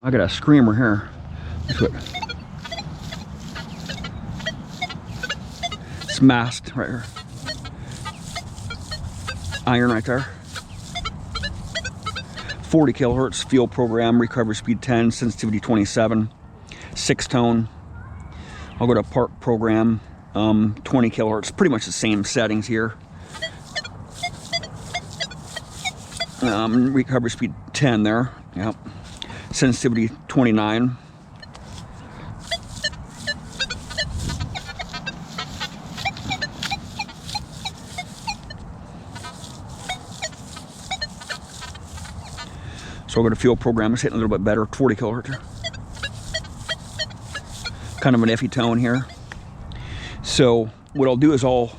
I got a screamer here. That's what. It's masked right here. Iron right there. 40 kilohertz, field program, recovery speed 10, sensitivity 27, 6-tone. I'll go to park program, 20 kilohertz, pretty much the same settings here. Recovery speed 10 there, yep. Sensitivity 29. So I'll go to field program, it's hitting a little bit better, 40 kilohertz. Kind of an iffy tone here. So what I'll do is I'll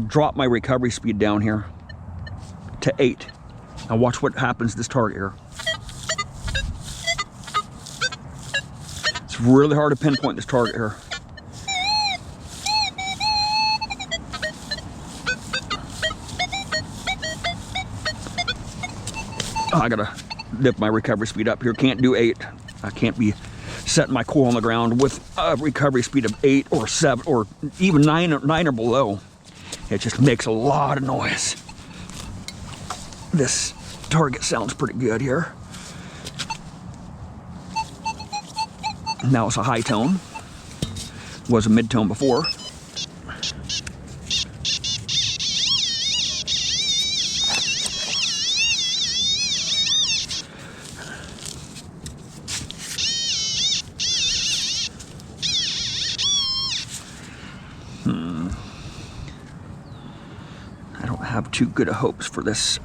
drop my recovery speed down here to 8. Now watch what happens to this target here. It's really hard to pinpoint this target here. Oh, I gotta dip my recovery speed up here. Can't do 8. I can't be setting my coil on the ground with a recovery speed of 8 or 7 or even 9 or below. It just makes a lot of noise. This target sounds pretty good here. Now it's a high tone. Was a mid-tone before. I don't have too good of hopes for this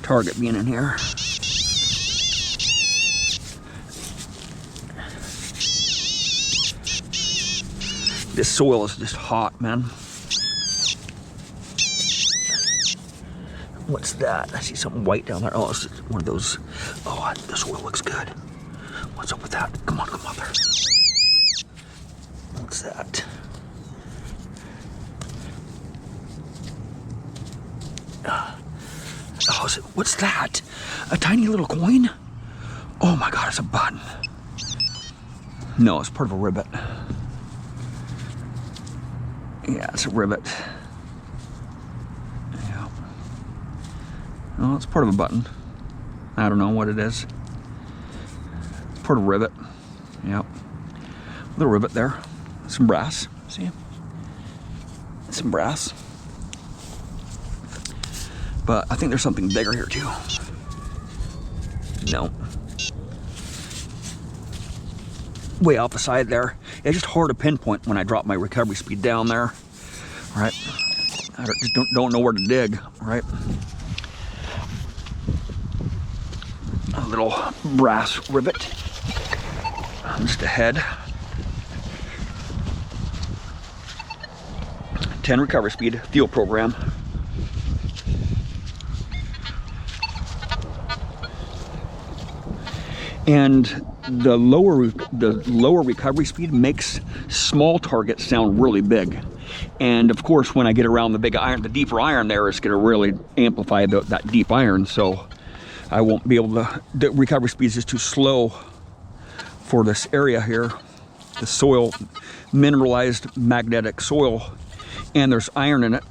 target being in here. This soil is just hot, man. What's that? I see something white down there. Oh, it's one of those. Oh, the soil looks good. What's up with that? Come on, there. What's that? Oh, what's that? A tiny little coin? Oh my God, it's a button. No, it's part of a rivet. Yeah, it's a rivet. Yeah. Oh, it's part of a button. I don't know what it is. It's part of a rivet. Yep. Little rivet there. Some brass. See? Some brass. But I think there's something bigger here too. No. Way off the side there. It's just hard to pinpoint when I drop my recovery speed down there. Right? I just don't know where to dig. Right? A little brass rivet. Just ahead. 10 recovery speed, field program. And the lower recovery speed makes small targets sound really big. And of course, when I get around the big iron, the deeper iron there is going to really amplify that deep iron. So I won't be able to, the recovery speed is just too slow for this area here. The soil, mineralized magnetic soil, and there's iron in it.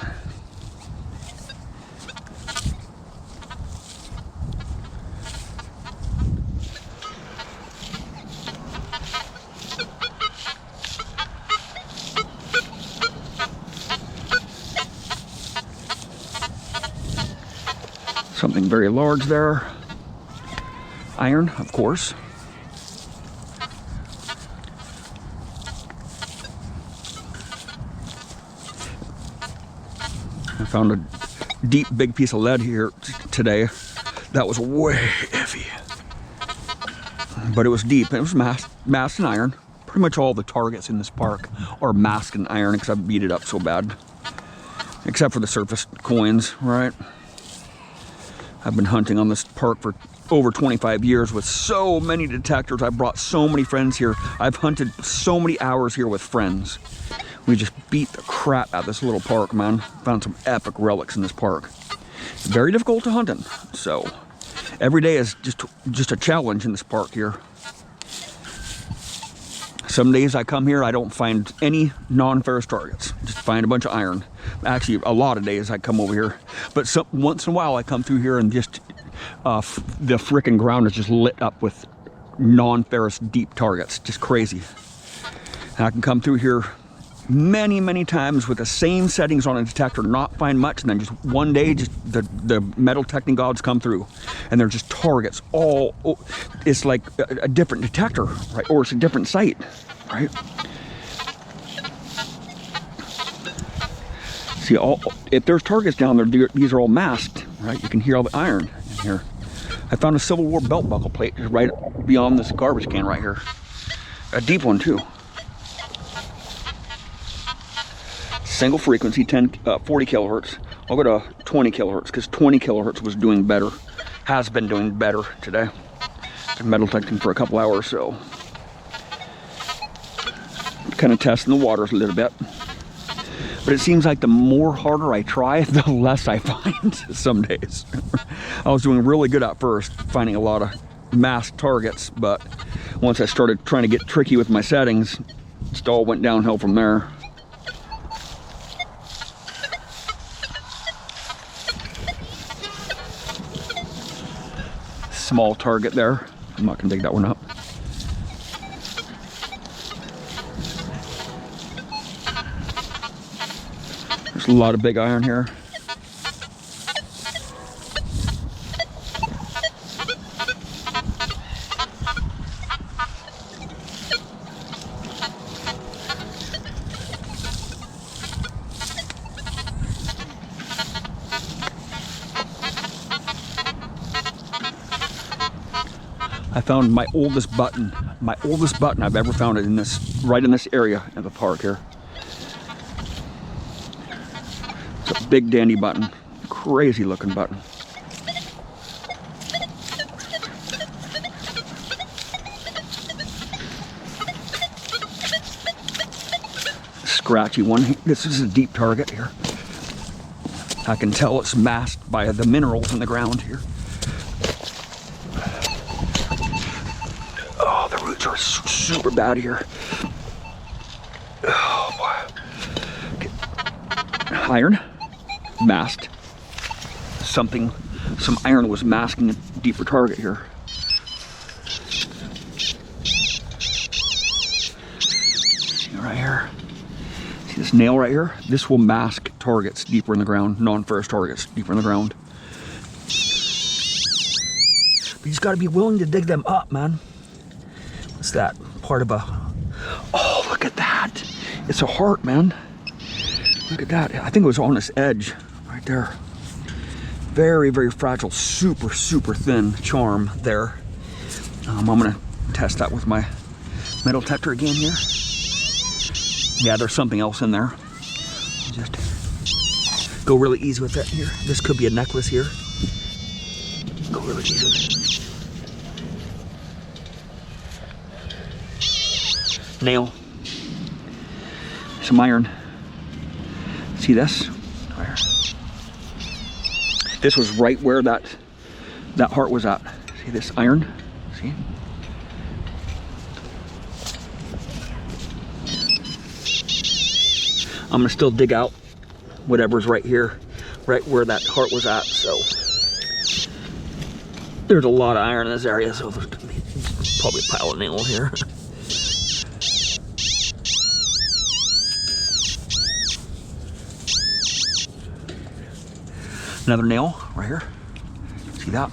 Something very large there. Iron, of course. I found a deep, big piece of lead here today. That was way iffy. But it was deep, and it was masked in iron. Pretty much all the targets in this park are masked in iron because I beat it up so bad. Except for the surface coins, right? I've been hunting on this park for over 25 years with so many detectors. I brought so many friends here. I've hunted so many hours here with friends. We just beat the crap out of this little park, man. Found some epic relics in this park. Very difficult to hunt in. So, Every day is just a challenge in this park here. Some days I come here, I don't find any non-ferrous targets. Just find a bunch of iron. Actually, a lot of days I come over here. But once in a while I come through here and just the frickin' ground is just lit up with non-ferrous deep targets. Just crazy. And I can come through here many times with the same settings on a detector, not find much, and then just one day, just the metal detecting gods come through, and they're just targets all. It's like a different detector, right? Or it's a different site, right? See, if there's targets down there, these are all masked, right? You can hear all the iron in here. I found a Civil War belt buckle plate right beyond this garbage can right here. A deep one too. Single frequency, 40 kilohertz. I'll go to 20 kilohertz because 20 kilohertz was doing better, has been doing better today. Been metal detecting for a couple hours, so kind of testing the waters a little bit. But it seems like the more harder I try, the less I find some days. I was doing really good at first, finding a lot of masked targets, but once I started trying to get tricky with my settings, it all went downhill from there. Small target there. I'm not gonna dig that one up. There's a lot of big iron here. I found my oldest button I've ever found in this, right in this area of the park here. It's a big dandy button, crazy looking button. Scratchy one. This is a deep target here. I can tell it's masked by the minerals in the ground here. Oh, the roots are super bad here. Oh boy. Okay. Iron, masked. Some iron was masking a deeper target here. See right here. See this nail right here? This will mask targets deeper in the ground, non-ferrous targets deeper in the ground. But you just got to be willing to dig them up, man. What's that? Part of a... Oh, look at that. It's a heart, man. Look at that. I think it was on this edge right there. Very, very fragile, super, super thin charm there. I'm going to test that with my metal detector again here. Yeah, there's something else in there. Just go really easy with that here. This could be a necklace here. Go really easy with it. Nail, some iron. See this? This was right where that heart was at. See this iron? See? I'm gonna still dig out whatever's right here, right where that heart was at. So there's a lot of iron in this area, so there's probably a pile of nails here. Another nail right here. See that?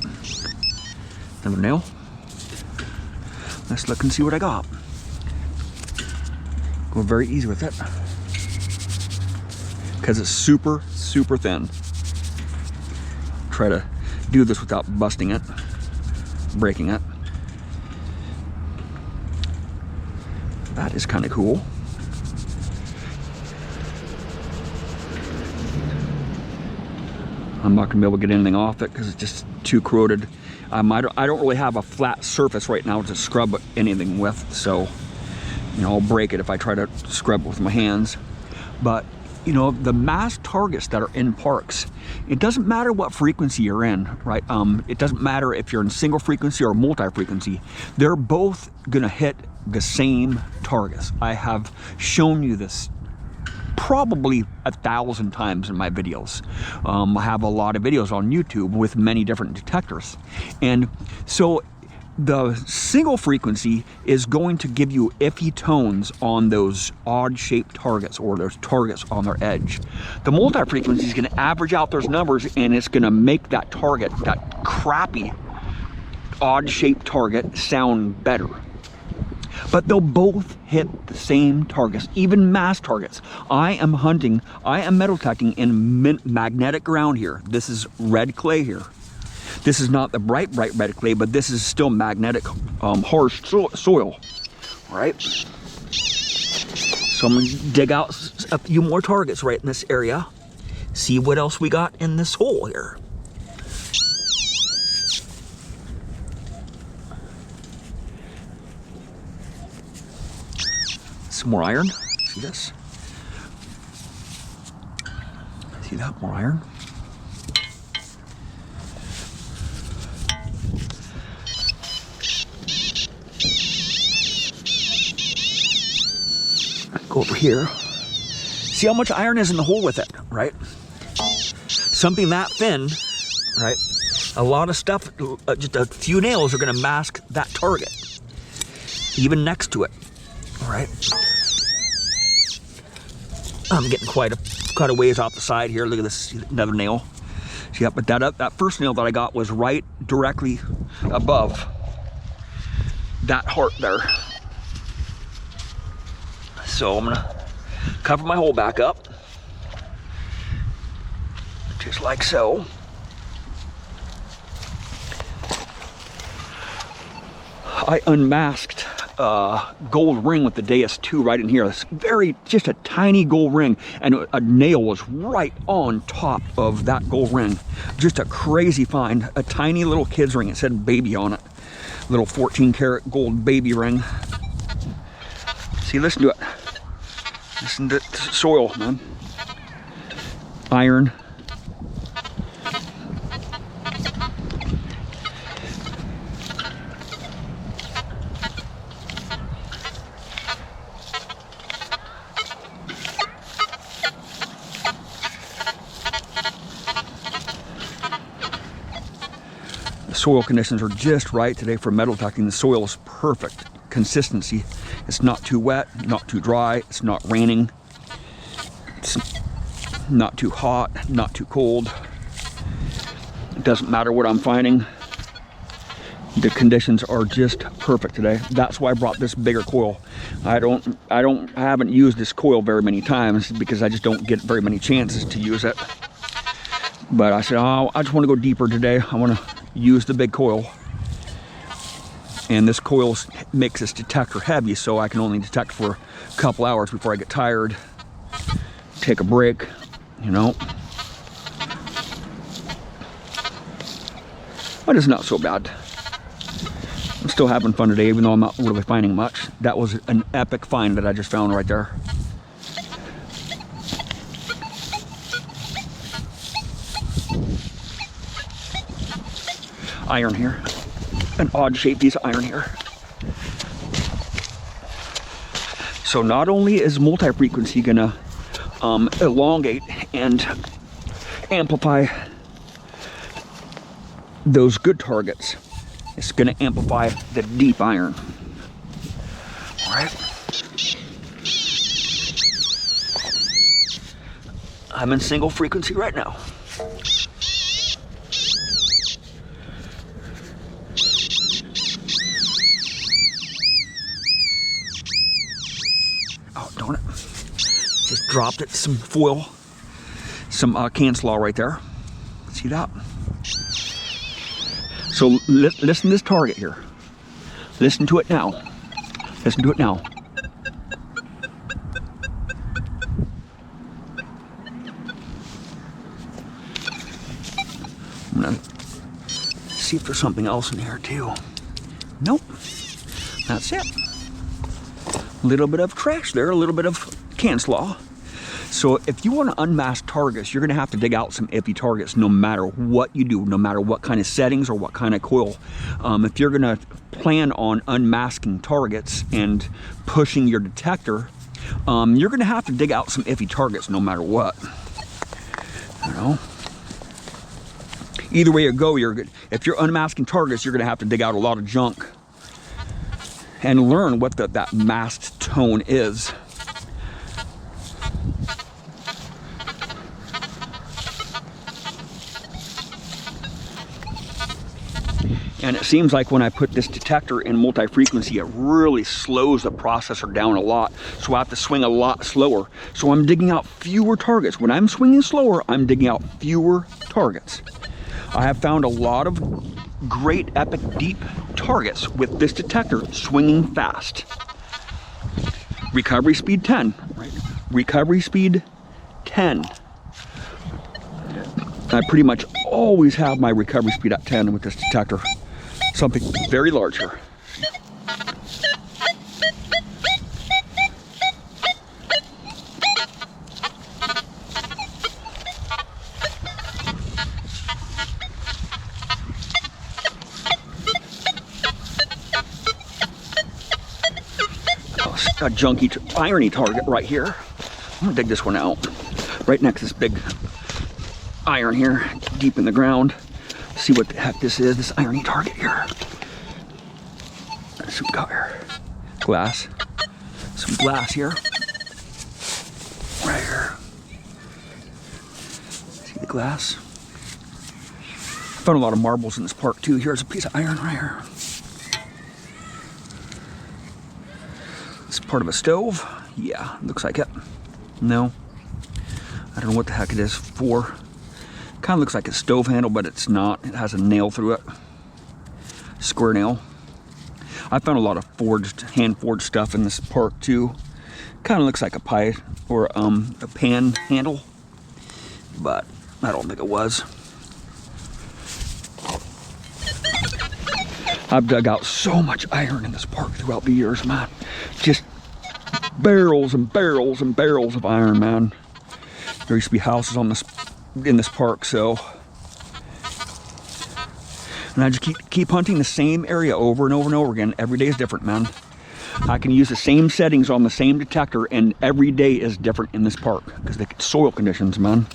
Another nail. Let's look and see what I got. Go very easy with it. Because it's super, super thin. Try to do this without busting it, breaking it. That is kind of cool. I'm not gonna be able to get anything off it because it's just too corroded. I don't really have a flat surface right now to scrub anything with, so you know, I'll break it if I try to scrub it with my hands. But you know, the mass targets that are in parks, it doesn't matter what frequency you're in, right? It doesn't matter if you're in single frequency or multi-frequency. They're both gonna hit the same targets. I have shown you this probably 1,000 times in my videos. I have a lot of videos on YouTube with many different detectors. And so the single frequency is going to give you iffy tones on those odd shaped targets or those targets on their edge. The multi-frequency is going to average out those numbers, and it's going to make that target, that crappy odd shaped target, sound better. But they'll both hit the same targets, even mass targets. I am metal detecting in magnetic ground here. This is red clay here. This is not the bright red clay, but this is still magnetic, harsh soil, right? So I'm gonna dig out a few more targets right in this area. See what else we got in this hole here. Some more iron. See this? See that? More iron. Go over here. See how much iron is in the hole with it, right? Something that thin, right? A lot of stuff, just a few nails are gonna mask that target, even next to it, right? I'm getting quite a ways off the side here. Look at this, another nail. See, but that first nail that I got was right directly above that heart there. So I'm gonna cover my hole back up, just like so. I unmasked gold ring with the Deus 2 right in here. It's just a tiny gold ring, and a nail was right on top of that gold ring. Just a crazy find. A tiny little kid's ring. It said baby on it. Little 14 karat gold baby ring. See, listen to it. Listen to soil, man. Iron. The soil conditions are just right today for metal detecting. The soil is perfect. Consistency. It's not too wet, not too dry, it's not raining, it's not too hot, not too cold. It doesn't matter what I'm finding. The conditions are just perfect today. That's why I brought this bigger coil. I haven't used this coil very many times because I just don't get very many chances to use it. But I said, oh, I just want to go deeper today. I want to use the big coil. And this coil makes this detector heavy, so I can only detect for a couple hours before I get tired, take a break, you know. But it's not so bad. I'm still having fun today, even though I'm not really finding much. That was an epic find that I just found right there. Iron here. An odd shaped piece of iron here. So not only is multi-frequency gonna elongate and amplify those good targets, it's gonna amplify the deep iron. All right. I'm in single frequency right now. Oh, darn it. Just dropped it, some foil, some can slaw right there. See that? So listen to this target here. Listen to it now. Listen to it now. I'm gonna see if there's something else in here too. Nope. That's it. A little bit of trash there, a little bit of can slaw. So if you want to unmask targets, you're going to have to dig out some iffy targets no matter what you do, no matter what kind of settings or what kind of coil. If you're going to plan on unmasking targets and pushing your detector, you're going to have to dig out some iffy targets no matter what. You know? Either way you go, you're good. If you're unmasking targets, you're going to have to dig out a lot of junk and learn what that masked tone is. And it seems like when I put this detector in multi-frequency, it really slows the processor down a lot. So I have to swing a lot slower. So I'm digging out fewer targets. When I'm swinging slower, I'm digging out fewer targets. I have found a lot of great epic deep targets with this detector swinging fast. Recovery speed 10, right? Recovery speed 10. I pretty much always have my recovery speed at 10 with this detector. Something very large here. A junky irony target right here. I'm gonna dig this one out. Right next to this big iron here, deep in the ground. See what the heck this is, this irony target here. Some got here. Glass. Some glass here. Right here. See the glass? Found a lot of marbles in this park too. Here's a piece of iron right here. It's part of a stove. Yeah, looks like it. No. I don't know what the heck it is for. Kind of looks like a stove handle, but it's not. It has a nail through it. Square nail. I found a lot of forged, hand-forged stuff in this park too. Kind of looks like a pie or a pan handle, but I don't think it was. I've dug out so much iron in this park throughout the years, man. Just barrels and barrels and barrels of iron, man. There used to be houses on this in this park, so. And I just keep hunting the same area over and over and over again. Every day is different, man. I can use the same settings on the same detector, and every day is different in this park because the soil conditions, man.